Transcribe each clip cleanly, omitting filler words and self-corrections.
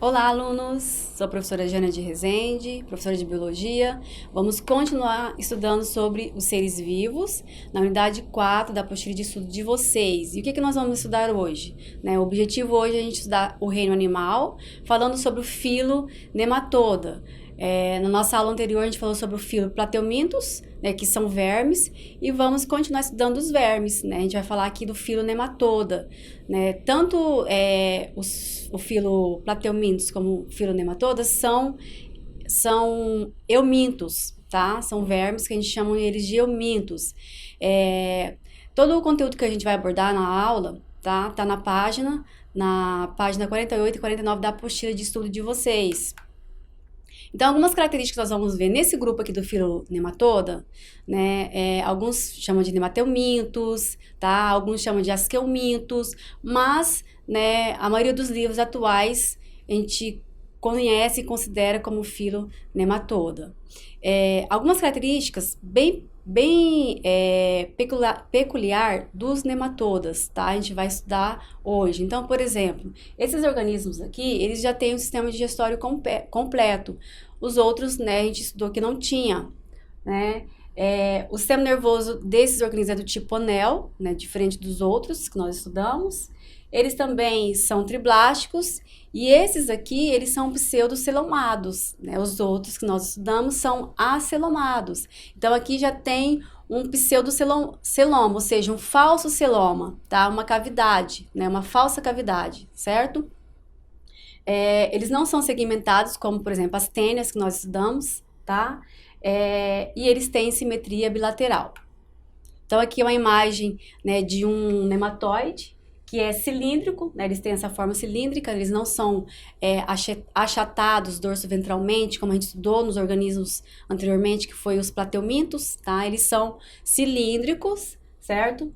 Olá, alunos! Sou a professora Jana de Rezende, professora de Biologia. Vamos continuar estudando sobre os seres vivos na unidade 4 da apostila de estudo de vocês. E o que nós vamos estudar hoje? O objetivo hoje é a gente estudar o reino animal, falando sobre o filo Nematoda. Na nossa aula anterior a gente falou sobre o filo Plateuminthus, que são vermes, e vamos continuar estudando os vermes. A gente vai falar aqui do filo Nematoda. Tanto o filo Plateuminthus como o filo Nematoda são eumintos, tá? São vermes que a gente chama eles de eumintos. Todo o conteúdo que a gente vai abordar na aula, tá na página 48 e 49 da apostila de estudo de vocês. Então, algumas características que nós vamos ver nesse grupo aqui do filo Nematoda, alguns chamam de nemateumintos, tá? Alguns chamam de asqueumintos, mas, a maioria dos livros atuais a gente conhece e considera como filo Nematoda. Algumas características bem peculiar dos nematodas, tá? A gente vai estudar hoje. Então, por exemplo, esses organismos aqui, eles já têm um sistema digestório completo. Os outros, a gente estudou que não tinha, o sistema nervoso desses organismos é do tipo anel, diferente dos outros que nós estudamos. Eles também são triblásticos e esses aqui, eles são pseudocelomados, Os outros que nós estudamos são acelomados. Então, aqui já tem um pseudoceloma, ou seja, um falso celoma, tá? Uma cavidade, uma falsa cavidade, certo? Eles não são segmentados, como, por exemplo, as tênias que nós estudamos, tá? E eles têm simetria bilateral. Então, aqui é uma imagem, de um nematóide, que é cilíndrico, eles têm essa forma cilíndrica, eles não são achatados dorso-ventralmente, como a gente estudou nos organismos anteriormente, que foi os plateumintos, tá? Eles são cilíndricos, certo?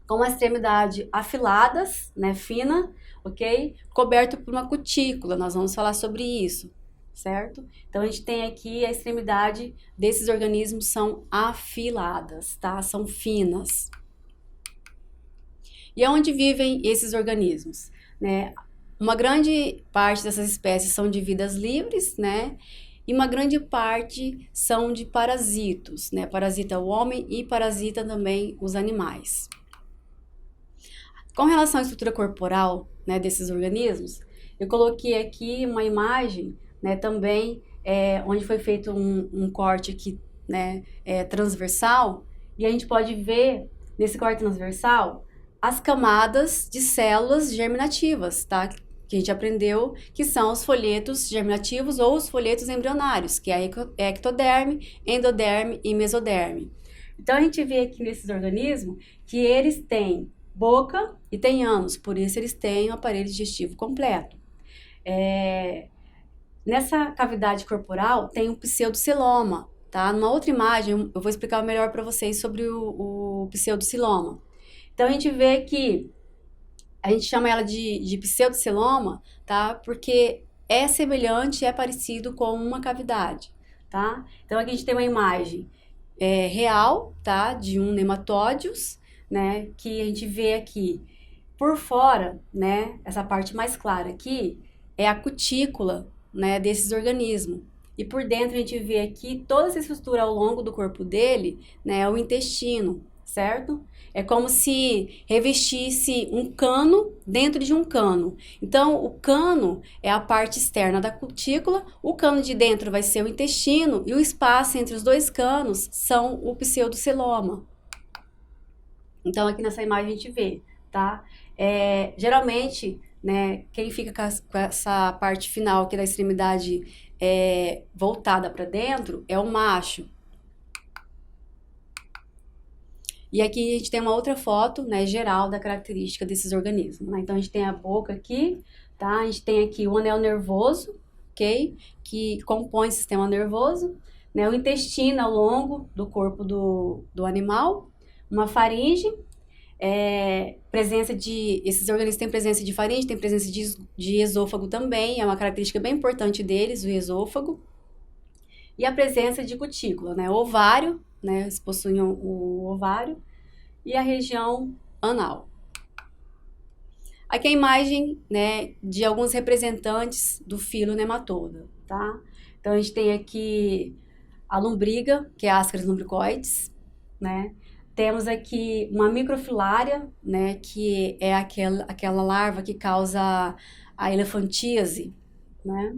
Com uma extremidade afiladas, fina, ok? Coberto por uma cutícula, nós vamos falar sobre isso, certo? Então, a gente tem aqui a extremidade desses organismos são afiladas, tá? São finas. E onde vivem esses organismos? Uma grande parte dessas espécies são de vidas livres, e uma grande parte são de parasitos, Parasita o homem e parasita também os animais. Com relação à estrutura corporal, desses organismos, eu coloquei aqui uma imagem, também, onde foi feito um corte aqui, transversal, e a gente pode ver, nesse corte transversal, as camadas de células germinativas, tá? Que a gente aprendeu que são os folhetos germinativos ou os folhetos embrionários, que é a ectoderme, endoderme e mesoderme. Então, a gente vê aqui nesses organismos que eles têm boca e têm ânus, por isso eles têm o aparelho digestivo completo. Nessa cavidade corporal tem um pseudoceloma, tá? Numa outra imagem, eu vou explicar melhor para vocês sobre o pseudoceloma. Então, a gente vê que a gente chama ela de pseudoceloma, tá? Porque é semelhante, é parecido com uma cavidade, tá? Então, aqui a gente tem uma imagem real, tá? De um nematódios, que a gente vê aqui por fora, essa parte mais clara aqui é a cutícula, desses organismos. E por dentro a gente vê aqui toda essa estrutura ao longo do corpo dele, é o intestino, certo? É como se revestisse um cano dentro de um cano. Então, o cano é a parte externa da cutícula, o cano de dentro vai ser o intestino e o espaço entre os dois canos são o pseudoceloma. Então, aqui nessa imagem a gente vê, tá? Geralmente, quem fica com essa parte final aqui da extremidade voltada para dentro é o macho. E aqui a gente tem uma outra foto, geral da característica desses organismos, Então, a gente tem a boca aqui, tá? A gente tem aqui o anel nervoso, ok? Que compõe o sistema nervoso, O intestino ao longo do corpo do animal, uma faringe, Esses organismos têm presença de faringe, têm presença de esôfago também, é uma característica bem importante deles, o esôfago. E a presença de cutícula, né? Ovário, né? Eles possuem o ovário e a região anal. Aqui é a imagem, né, de alguns representantes do filo nematoda, tá? Então, a gente tem aqui a lombriga, que é a Ascaris lumbricoides, né? Temos aqui uma microfilária, né, que é aquela larva que causa a elefantíase, né?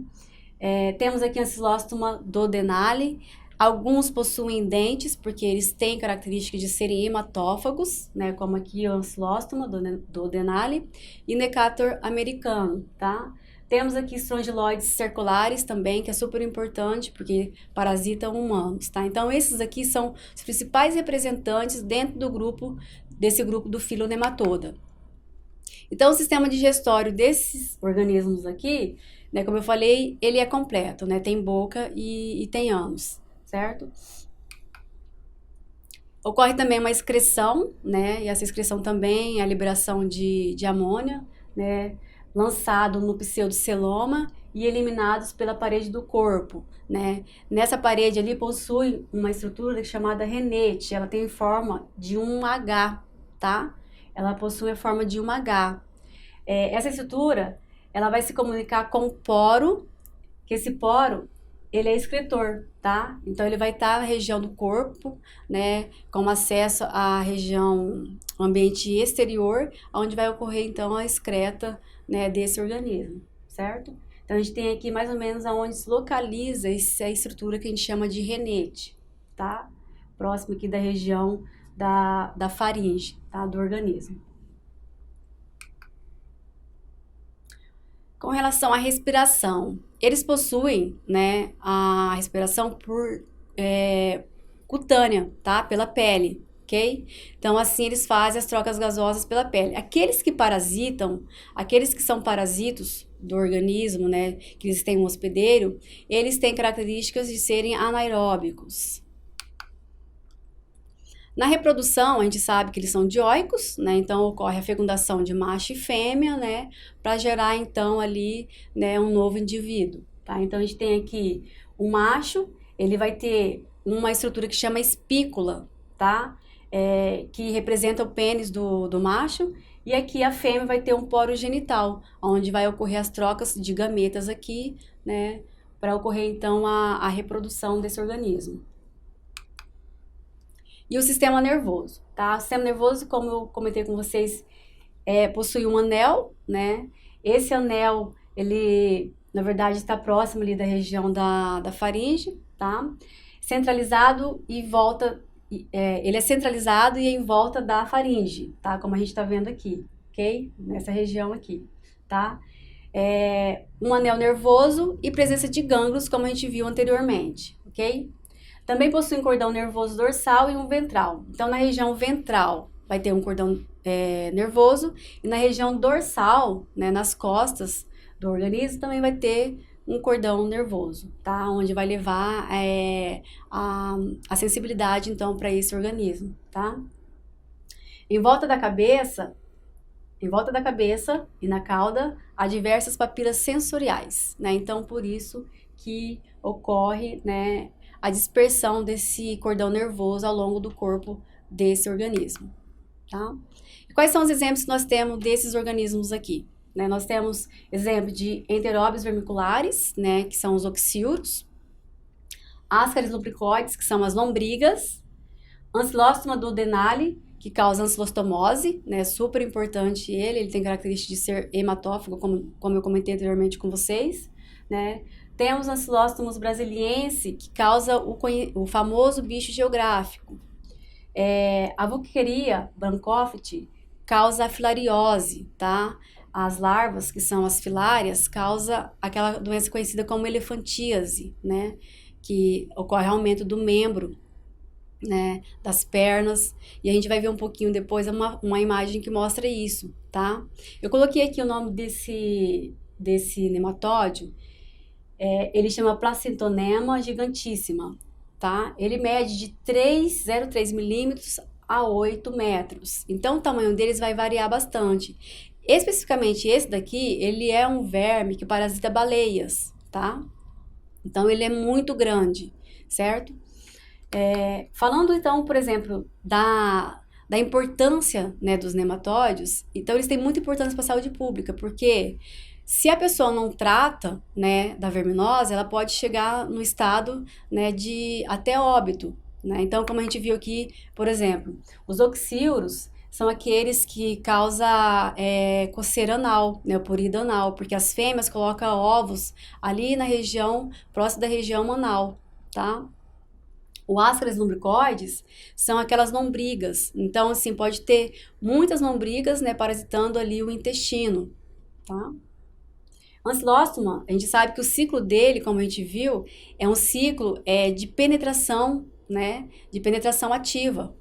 Temos aqui a Ancylostoma duodenale. Alguns possuem dentes, porque eles têm característica de serem hematófagos, né? Como aqui o Ancylostoma duodenale e Necator americano, tá? Temos aqui estrongiloides circulares também, que é super importante, porque parasitam humanos, tá? Então, esses aqui são os principais representantes dentro desse grupo do filo nematoda. Então, o sistema digestório desses organismos aqui, né, como eu falei, ele é completo, né? Tem boca e tem ânus, certo? Ocorre também uma excreção, né? E essa excreção também é a liberação de amônia, né? Lançado no pseudoceloma e eliminados pela parede do corpo, né? Nessa parede ali possui uma estrutura chamada renete, ela tem forma de um H, tá? Ela possui a forma de um H. Essa estrutura, ela vai se comunicar com o poro, que esse poro, ele é excretor, tá? Então, ele vai estar na região do corpo, né, com acesso à região, ambiente exterior, onde vai ocorrer, então, a excreta, né, desse organismo, certo? Então, a gente tem aqui mais ou menos aonde se localiza essa estrutura que a gente chama de renete, tá? Próximo aqui da região da faringe, tá? Do organismo. Com relação à respiração, eles possuem, né, a respiração cutânea, tá? Pela pele, ok? Então, assim, eles fazem as trocas gasosas pela pele. Aqueles que parasitam, aqueles que são parasitos do organismo, né, que eles têm um hospedeiro, eles têm características de serem anaeróbicos. Na reprodução, a gente sabe que eles são dioicos, né? Então ocorre a fecundação de macho e fêmea, né? Para gerar então ali, né, um novo indivíduo, tá? Então a gente tem aqui o macho, ele vai ter uma estrutura que chama espícula, tá? Que representa o pênis do macho, e aqui a fêmea vai ter um poro genital, onde vai ocorrer as trocas de gametas aqui, né? Para ocorrer então a reprodução desse organismo. E o sistema nervoso, tá? O sistema nervoso, como eu comentei com vocês, possui um anel, né? Esse anel, ele, na verdade, está próximo ali da região da faringe, tá? Centralizado e volta, ele é centralizado e é em volta da faringe, tá? Como a gente está vendo aqui, ok? Nessa região aqui, tá? Um anel nervoso e presença de gânglios, como a gente viu anteriormente, ok? Também possui um cordão nervoso dorsal e um ventral. Então, na região ventral vai ter um cordão nervoso e na região dorsal, né, nas costas do organismo, também vai ter um cordão nervoso, tá? Onde vai levar a sensibilidade, então, para esse organismo, tá? Em volta da cabeça e na cauda, há diversas papilas sensoriais, né? Então, por isso que ocorre, né, a dispersão desse cordão nervoso ao longo do corpo desse organismo, tá? E quais são os exemplos que nós temos desses organismos aqui? Né? Nós temos exemplo de enteróbios vermiculares, né, que são os oxíoros, Ascaris lumbricoides, que são as lombrigas, Ancylostoma duodenale, que causa ancilostomose, né, super importante ele tem característica de ser hematófago, como eu comentei anteriormente com vocês, né? Temos Ancylostomos brasiliense, que causa o famoso bicho geográfico. A Wuchereria bancroft causa a filariose, tá? As larvas, que são as filárias, causa aquela doença conhecida como elefantíase, né? Que ocorre aumento do membro, né? Das pernas. E a gente vai ver um pouquinho depois uma imagem que mostra isso, tá? Eu coloquei aqui o nome desse nematóide. Ele chama Placentonema gigantissima, tá? Ele mede de 3,03 milímetros a 8 metros. Então, o tamanho deles vai variar bastante. Especificamente esse daqui, ele é um verme que parasita baleias, tá? Então, ele é muito grande, certo? Falando então, por exemplo, da importância, né, dos nematóides, então eles têm muita importância para a saúde pública, porque se a pessoa não trata, né, da verminose, ela pode chegar no estado, né, de até óbito, né? Então, como a gente viu aqui, por exemplo, os oxíoros são aqueles que causam coceira anal, né, purida anal, porque as fêmeas colocam ovos ali na região, próximo da região anal, tá? O Ascaris lumbricoides são aquelas lombrigas. Então, assim, pode ter muitas lombrigas, né, parasitando ali o intestino, tá? Ancilóstoma, a gente sabe que o ciclo dele, como a gente viu, é um ciclo de penetração, né, de penetração ativa.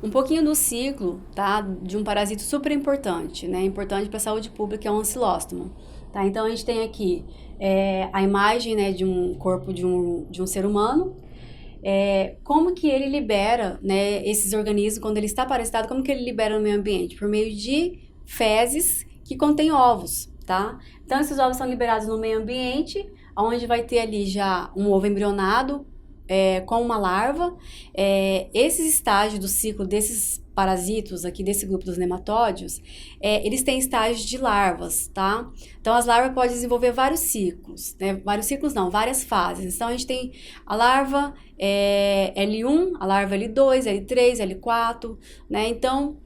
Um pouquinho do ciclo, tá, de um parasito super importante, né, importante para a saúde pública, é o ancilóstoma. Tá? Então, a gente tem aqui a imagem, né, de um corpo de um ser humano, como que ele libera, né, esses organismos, quando ele está parasitado, como que ele libera no meio ambiente? Por meio de fezes que contêm ovos, tá? Então, esses ovos são liberados no meio ambiente, onde vai ter ali já um ovo embrionado, com uma larva. Esses estágios do ciclo desses parasitos aqui, desse grupo dos nematódios, eles têm estágios de larvas, tá? Então, as larvas podem desenvolver vários ciclos, né? Vários ciclos não, várias fases. Então, a gente tem a larva L1, a larva L2, L3, L4, né? Então,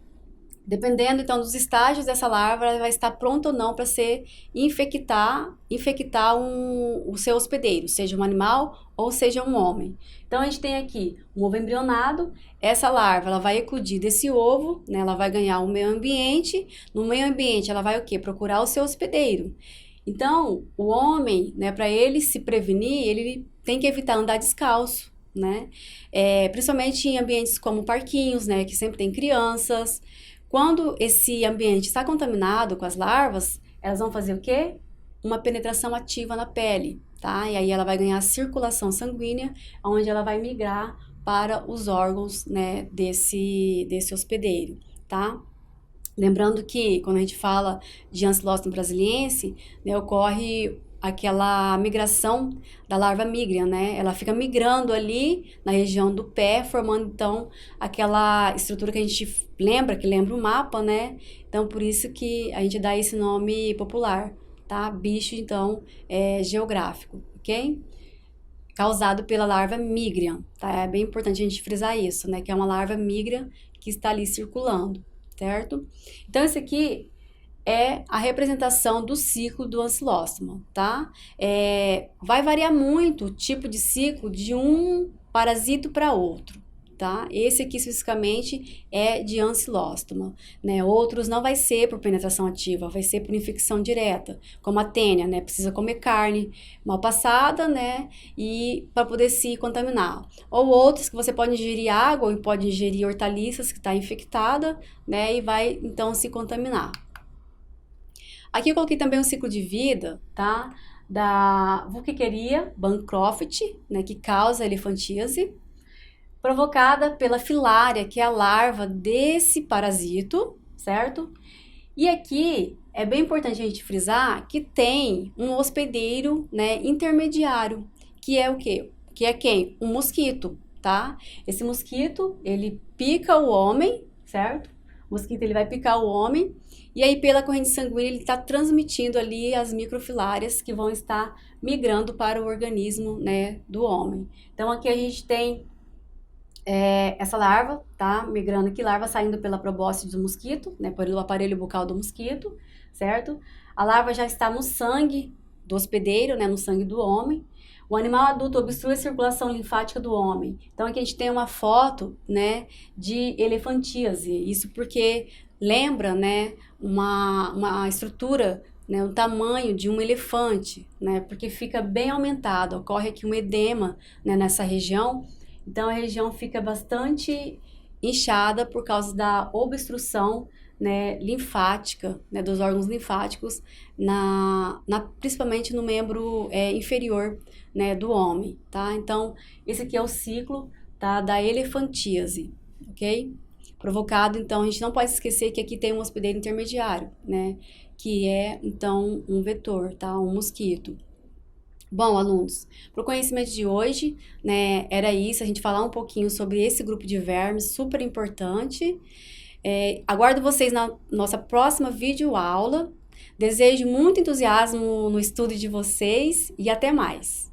dependendo então dos estágios dessa larva, ela vai estar pronta ou não para infectar o seu hospedeiro, seja um animal ou seja um homem. Então a gente tem aqui um ovo embrionado, essa larva ela vai eclodir desse ovo, né? Ela vai ganhar o meio ambiente, no meio ambiente ela vai o quê? Procurar o seu hospedeiro. Então, o homem, né, para ele se prevenir, ele tem que evitar andar descalço, né? Principalmente em ambientes como parquinhos, né, que sempre tem crianças. Quando esse ambiente está contaminado com as larvas, elas vão fazer o quê? Uma penetração ativa na pele, tá? E aí ela vai ganhar circulação sanguínea, onde ela vai migrar para os órgãos, né, desse hospedeiro, tá? Lembrando que quando a gente fala de Ancilostom brasiliense, né, ocorre aquela migração da larva migria, né? Ela fica migrando ali na região do pé, formando então aquela estrutura que a gente lembra, que lembra o mapa, né? Então por isso que a gente dá esse nome popular, tá? Bicho então geográfico, ok? Causado pela larva migria, tá? É bem importante a gente frisar isso, né? Que é uma larva migria que está ali circulando, certo? Então esse aqui é a representação do ciclo do ancilóstoma, tá? Vai variar muito o tipo de ciclo de um parasito para outro, tá? Esse aqui especificamente é de ancilóstoma, né? Outros não vai ser por penetração ativa, vai ser por infecção direta, como a tênia, né? Precisa comer carne mal passada, né? E para poder se contaminar. Ou outros que você pode ingerir água ou pode ingerir hortaliças que está infectada, né? E vai então se contaminar. Aqui eu coloquei também um ciclo de vida, tá? Da Vulquiqueria bancroft, né? Que causa elefantíase, provocada pela filária, que é a larva desse parasito, certo? E aqui é bem importante a gente frisar que tem um hospedeiro, né, intermediário, que é o quê? Que é quem? Um mosquito, tá? Esse mosquito, ele pica o homem, certo? O mosquito, ele vai picar o homem, e aí pela corrente sanguínea ele está transmitindo ali as microfilárias que vão estar migrando para o organismo, né, do homem. Então aqui a gente tem essa larva, tá? Migrando aqui, larva saindo pela probóscide do mosquito, né? Pelo aparelho bucal do mosquito, certo? A larva já está no sangue do hospedeiro, né? No sangue do homem. O animal adulto obstrui a circulação linfática do homem. Então aqui a gente tem uma foto, né? De elefantíase. Isso porque lembra, né? Uma estrutura, né, o tamanho de um elefante, né, porque fica bem aumentado, ocorre aqui um edema, né, nessa região, então a região fica bastante inchada por causa da obstrução, né, linfática, né, dos órgãos linfáticos, principalmente no membro inferior, né, do homem, tá? Então esse aqui é o ciclo tá? Da elefantíase, ok? Provocado, então, a gente não pode esquecer que aqui tem um hospedeiro intermediário, né? Que é, então, um vetor, tá? Um mosquito. Bom, alunos, para o conhecimento de hoje, né, era isso, a gente falar um pouquinho sobre esse grupo de vermes, super importante. Aguardo vocês na nossa próxima videoaula. Desejo muito entusiasmo no estudo de vocês e até mais.